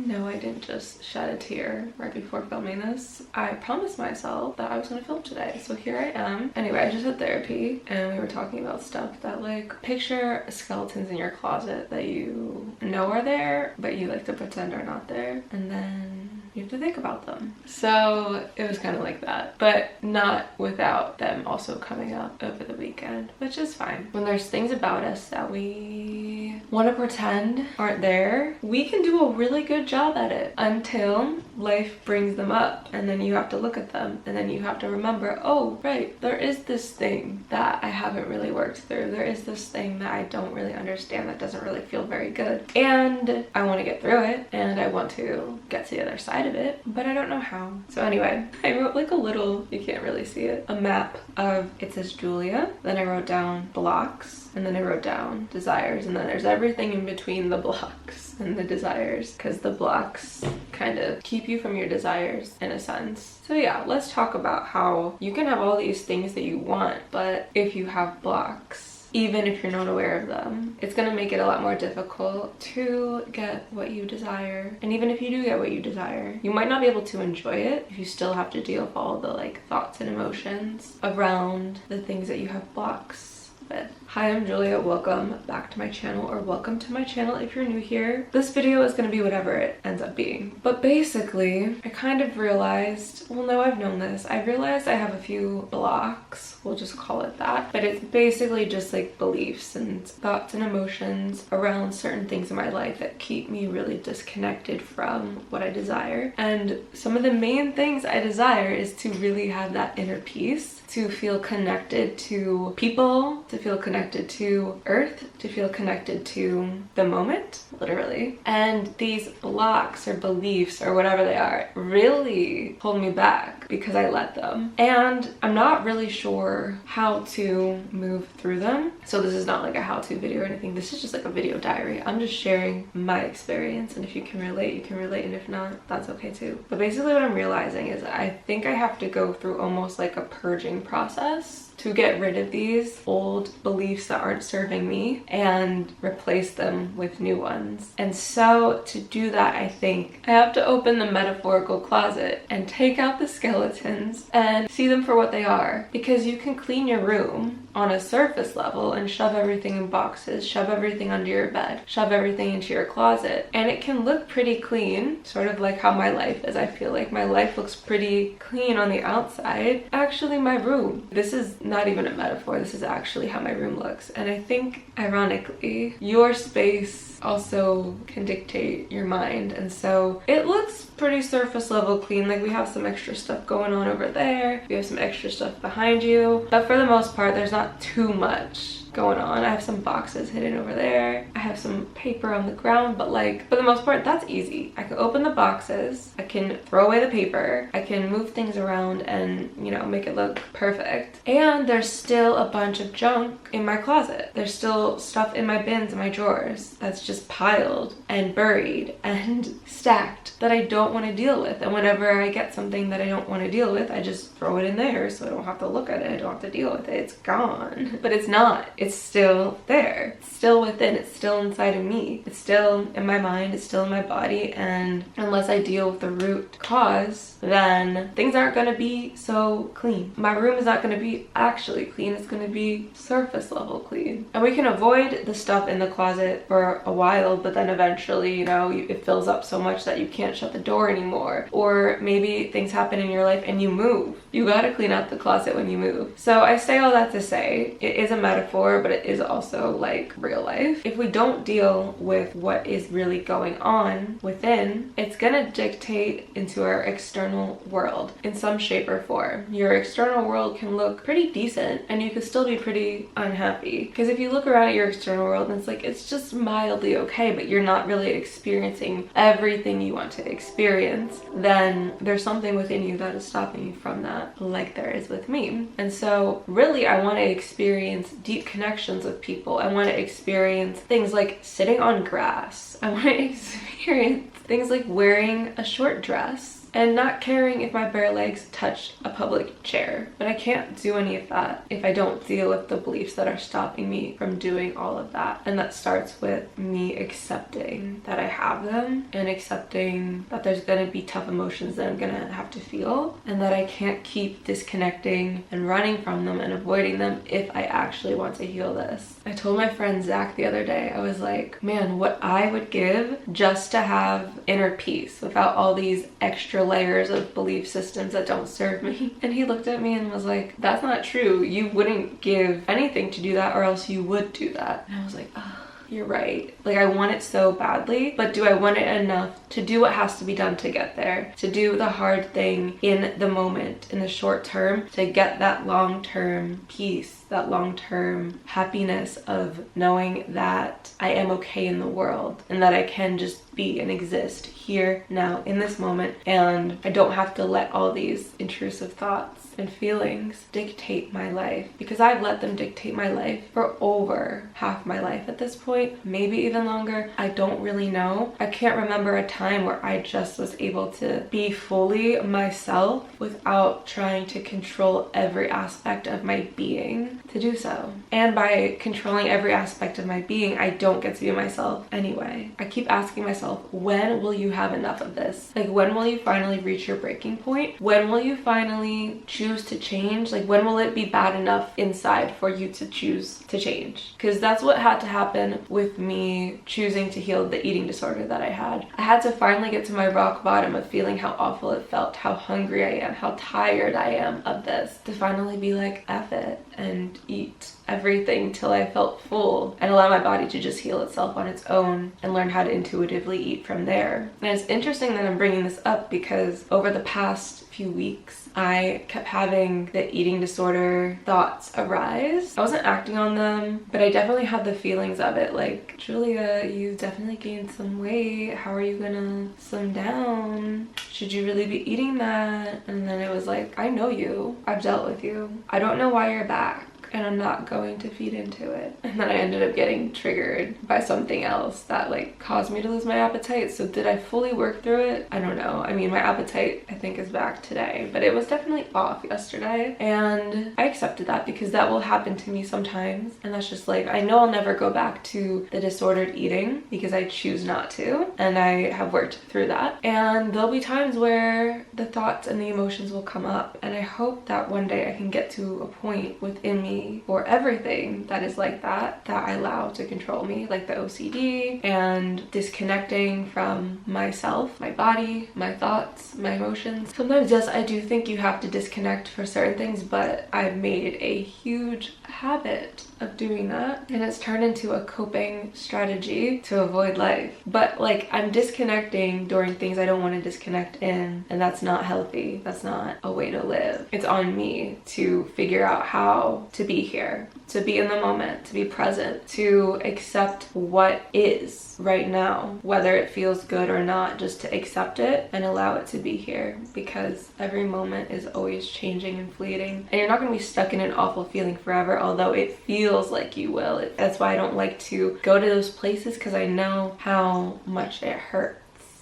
No, I didn't just shed a tear right before filming this. I promised myself that I was gonna film today, so here I am. Anyway, I just had therapy and we were talking about stuff that, like, picture skeletons in your closet that you know are there, but you like to pretend are not there, and then you have to think about them. So it was kind of like that, but not without them also coming up over the weekend, which is fine. When there's things about us that we want to pretend aren't there, we can do a really good job at it until life brings them up, and then you have to look at them, and then you have to remember, oh right, there is this thing that I haven't really worked through. There is this thing that I don't really understand, that doesn't really feel very good, and I want to get through it, and I want to get to the other side of it, but I don't know how. So anyway, I wrote like a little, you can't really see it, a map of, it says Julia, then I wrote down blocks, and then I wrote down desires, and then there's everything in between the blocks and the desires, because the blocks kind of keep you from your desires in a sense. So yeah, let's talk about how you can have all these things that you want, but if you have blocks, even if you're not aware of them, it's going to make it a lot more difficult to get what you desire. And even if you do get what you desire, you might not be able to enjoy it if you still have to deal with all the like thoughts and emotions around the things that you have blocks with. Hi, I'm Julia. Welcome back to my channel, or welcome to my channel if you're new here. This video is going to be whatever it ends up being. But basically, I kind of realized, well no, I've known this. I realized I have a few blocks, we'll just call it that. But it's basically just like beliefs and thoughts and emotions around certain things in my life that keep me really disconnected from what I desire. And some of the main things I desire is to really have that inner peace, to feel connected to people, to feel connected to earth, to feel connected to the moment, literally. And these blocks or beliefs or whatever they are really hold me back because I let them. And I'm not really sure how to move through them. So this is not like a how-to video or anything. This is just like a video diary. I'm just sharing my experience, and if you can relate, you can relate, and if not, that's okay too. But basically what I'm realizing is I think I have to go through almost like a purging process to get rid of these old beliefs that aren't serving me and replace them with new ones. And so to do that, I think I have to open the metaphorical closet and take out the skeletons and see them for what they are. Because you can clean your room on a surface level and shove everything in boxes, shove everything under your bed, shove everything into your closet, and it can look pretty clean, sort of like how my life is. I feel like my life looks pretty clean on the outside. Actually, my room, this is not even a metaphor, this is actually how my room looks. And I think, ironically, your space also can dictate your mind, and so it looks pretty surface level clean. Like, we have some extra stuff going on over there, we have some extra stuff behind you, but for the most part there's not too much going on. I have some boxes hidden over there, I have some paper on the ground, but like for the most part that's easy. I can open the boxes, I can throw away the paper, I can move things around and, you know, make it look perfect. And there's still a bunch of junk in my closet. There's still stuff in my bins and my drawers that's just piled and buried and stacked that I don't want to deal with. And whenever I get something that I don't want to deal with, I just throw it in there so I don't have to look at it, I don't have to deal with it. It's gone. But it's not. It's still there. It's still within. It's still inside of me. It's still in my mind. It's still in my body. And unless I deal with the root cause, then things aren't going to be so clean. My room is not going to be actually clean. It's going to be surface level clean. And we can avoid the stuff in the closet for a while, but then eventually, you know, it fills up so much that you can't shut the door anymore. Or maybe things happen in your life and you move. You got to clean out the closet when you move. So I say all that to say, it is a metaphor, but it is also like real life. If we don't deal with what is really going on within, it's gonna dictate into our external world in some shape or form. Your external world can look pretty decent and you can still be pretty unhappy. Because if you look around at your external world and it's like, it's just mildly okay, but you're not really experiencing everything you want to experience, then there's something within you that is stopping you from that, like there is with me. And so really I want to experience deep connections with people. I want to experience things like sitting on grass. I want to experience things like wearing a short dress and not caring if my bare legs touch a public chair. But I can't do any of that if I don't deal with the beliefs that are stopping me from doing all of that. And that starts with me accepting that I have them, and accepting that there's gonna be tough emotions that I'm gonna have to feel, and that I can't keep disconnecting and running from them and avoiding them if I actually want to heal this. I told my friend Zach the other day, I was like, man, what I would give just to have inner peace without all these extra layers of belief systems that don't serve me. And he looked at me and was like, that's not true. You wouldn't give anything to do that, or else you would do that. And I was like, oh, you're right. Like, I want it so badly, but do I want it enough to do what has to be done to get there? To do the hard thing in the moment, in the short term, to get that long-term peace, that long-term happiness of knowing that I am okay in the world, and that I can just be and exist here, now, in this moment, and I don't have to let all these intrusive thoughts and feelings dictate my life, because I've let them dictate my life for over half my life at this point, maybe even longer. I don't really know. I can't remember a time where I just was able to be fully myself without trying to control every aspect of my being to do so. And by controlling every aspect of my being, I don't get to be myself anyway. I keep asking myself, when will you have enough of this? Like, when will you finally reach your breaking point? When will you finally choose to change? Like, when will it be bad enough inside for you to choose to change? Because that's what had to happen with me choosing to heal the eating disorder that I had. I had to finally get to my rock bottom of feeling how awful it felt, how hungry I am, how tired I am of this, to finally be like, F it, and eat everything till I felt full, and allow my body to just heal itself on its own, and learn how to intuitively eat from there. And it's interesting that I'm bringing this up because over the past few weeks, I kept having the eating disorder thoughts arise. I wasn't acting on them, but I definitely had the feelings of it, like, Julia, you definitely gained some weight. How are you gonna slim down? Should you really be eating that? And then it was like, I know you. I've dealt with you. I don't know why you're back, and I'm not going to feed into it. And then I ended up getting triggered by something else that like caused me to lose my appetite. So did I fully work through it? I don't know. I mean, my appetite I think is back today, but it was definitely off yesterday, and I accepted that because that will happen to me sometimes. And that's just like, I know I'll never go back to the disordered eating because I choose not to, and I have worked through that. And there'll be times where the thoughts and the emotions will come up, and I hope that one day I can get to a point within me or everything that is like that I allow to control me, like the OCD and disconnecting from myself, my body, my thoughts, my emotions. Sometimes, yes, I do think you have to disconnect for certain things, but I've made a huge habit of doing that, and it's turned into a coping strategy to avoid life. But like, I'm disconnecting during things I don't want to disconnect in, and that's not healthy. That's not a way to live. It's on me to figure out how to be here, to be in the moment, to be present, to accept what is right now, whether it feels good or not, just to accept it and allow it to be here, because every moment is always changing and fleeting, and you're not going to be stuck in an awful feeling forever, although it feels like you will. That's why I don't like to go to those places, because I know how much it hurts.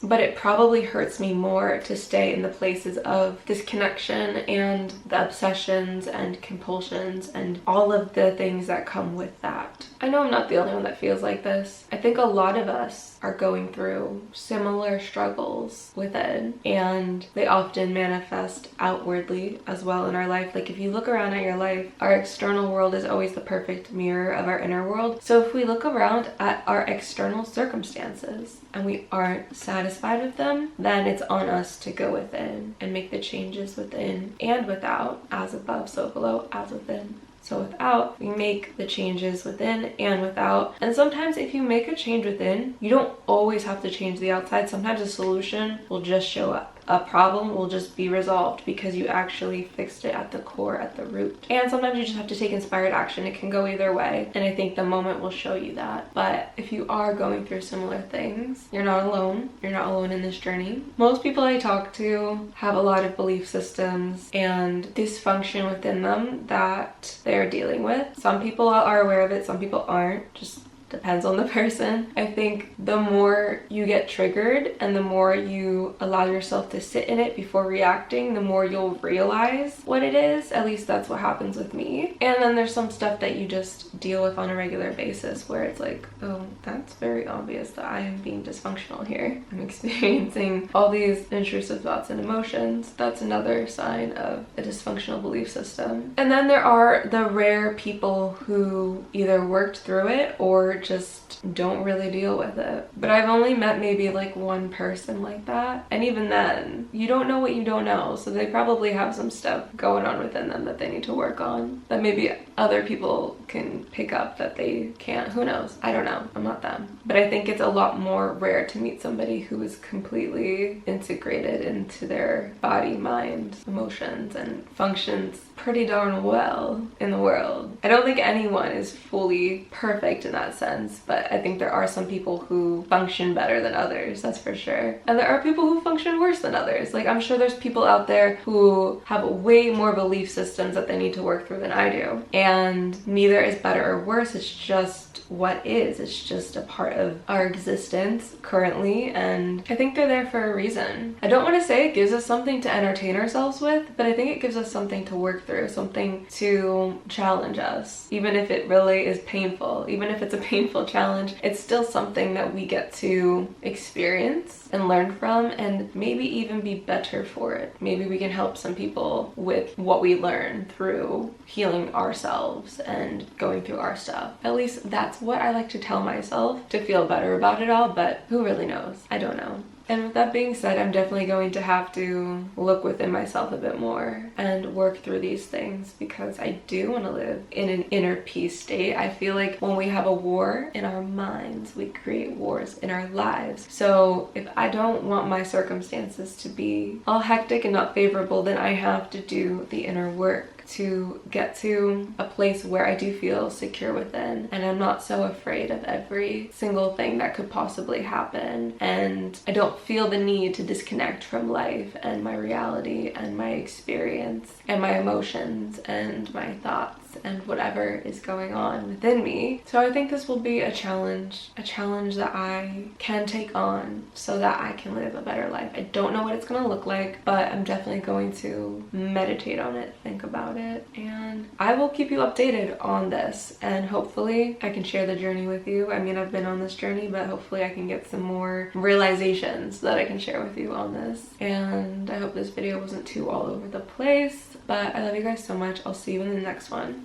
But it probably hurts me more to stay in the places of disconnection and the obsessions and compulsions and all of the things that come with that. I know I'm not the only one that feels like this. I think a lot of us are going through similar struggles within, and they often manifest outwardly as well in our life. Like, if you look around at your life, our external world is always the perfect mirror of our inner world. So if we look around at our external circumstances and we aren't satisfied with them, then it's on us to go within and make the changes within and without. As above, so below, as within, so without. We make the changes within and without. And sometimes if you make a change within, you don't always have to change the outside. Sometimes a solution will just show up. A problem will just be resolved because you actually fixed it at the core, at the root. And sometimes you just have to take inspired action. It can go either way, and I think the moment will show you that. But if you are going through similar things, you're not alone. You're not alone in this journey. Most people I talk to have a lot of belief systems and dysfunction within them that they're dealing with. Some people are aware of it, some people aren't. Just depends on the person. I think the more you get triggered and the more you allow yourself to sit in it before reacting, the more you'll realize what it is. At least that's what happens with me. And then there's some stuff that you just deal with on a regular basis where it's like, oh, that's very obvious that I am being dysfunctional here. I'm experiencing all these intrusive thoughts and emotions. That's another sign of a dysfunctional belief system. And then there are the rare people who either worked through it or just don't really deal with it. But I've only met maybe like one person like that, and even then, you don't know what you don't know, so they probably have some stuff going on within them that they need to work on that maybe other people can pick up that they can't. Who knows? I don't know. I'm not them. But I think it's a lot more rare to meet somebody who is completely integrated into their body, mind, emotions, and functions pretty darn well in the world. I don't think anyone is fully perfect in that sense, but I think there are some people who function better than others, that's for sure. And there are people who function worse than others. Like, I'm sure there's people out there who have way more belief systems that they need to work through than I do. And neither is better or worse, it's just what is. It's just a part of our existence currently, and I think they're there for a reason. I don't want to say it gives us something to entertain ourselves with, but I think it gives us something to work through, something to challenge us. Even if it really is painful, even if it's a painful challenge, it's still something that we get to experience and learn from, and maybe even be better for it. Maybe we can help some people with what we learn through healing ourselves and going through our stuff. At least that's what I like to tell myself to feel better about it all, but who really knows? I don't know. And with that being said, I'm definitely going to have to look within myself a bit more and work through these things, because I do want to live in an inner peace state. I feel like when we have a war in our minds, we create wars in our lives. So if I don't want my circumstances to be all hectic and not favorable, then I have to do the inner work to get to a place where I do feel secure within, and I'm not so afraid of every single thing that could possibly happen, and I don't feel the need to disconnect from life and my reality and my experience and my emotions and my thoughts and whatever is going on within me. So I think this will be a challenge that I can take on so that I can live a better life. I don't know what it's gonna look like, but I'm definitely going to meditate on it, think about it, and I will keep you updated on this, and hopefully I can share the journey with you. I mean, I've been on this journey, but hopefully I can get some more realizations that I can share with you on this. And I hope this video wasn't too all over the place, but I love you guys so much. I'll see you in the next one.